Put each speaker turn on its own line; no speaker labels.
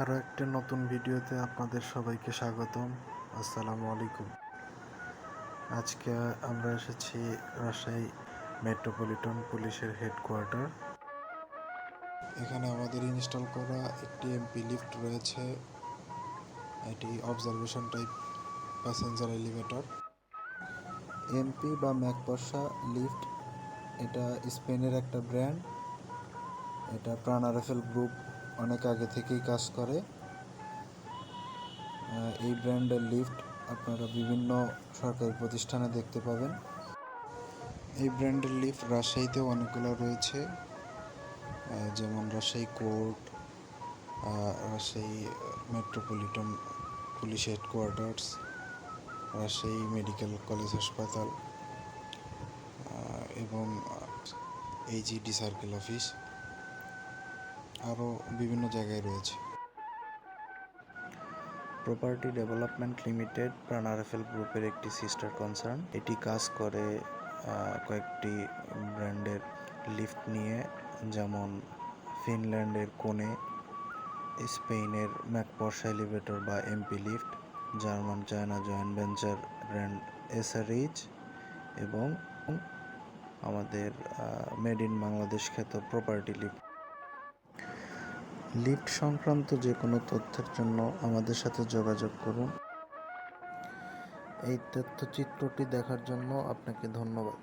আরও একটা নতুন ভিডিওতে আপনাদের সবাইকে স্বাগতম। আসসালামু আলাইকুম। আজকে আমরা এসেছি রাজশাহী মেট্রোপলিটন পুলিশের হেডকোয়ার্টার। এখানে আমাদের ইনস্টল করা একটি এমপি লিফট রয়েছে। এটি observation type passenger elevator. MP বা ম্যাকপশা লিফট, এটা স্পেনের একটা ব্র্যান্ড। এটা প্রাণারেফেল গ্রুপ অনেক আগে থেকেই কাজ করে। এই ব্র্যান্ডের লিফট আপনারা বিভিন্ন সরকারি প্রতিষ্ঠানে দেখতে পাবেন। এই ব্র্যান্ডের লিফট রাজশাহীতেও অনেকগুলো রয়েছে, যেমন Rajshahi court, Rajshahi metropolitan police headquarters, Rajshahi medical college হাসপাতাল এবং এইচইডি সার্কেল অফিস, আরও বিভিন্ন জায়গায় রয়েছে। প্রপার্টি ডেভেলপমেন্ট লিমিটেড প্রাণারেফেল গ্রুপের একটি সিস্টার কনসার্ন। এটি কাজ করে কয়েকটি ব্র্যান্ডের লিফট নিয়ে, যেমন ফিনল্যান্ডের কোনে, স্পেনের ম্যাকপশা এলিভেটর বা MP lift, German China joint venture brand SRH এবং আমাদের মেড ইন বাংলাদেশ খ্যাত প্রপার্টি লিফট। লিফট সংক্রান্ত যে কোনো তথ্যের জন্য আমাদের সাথে যোগাযোগ করুন। এই তথ্যচিত্রটি দেখার জন্য আপনাকে ধন্যবাদ।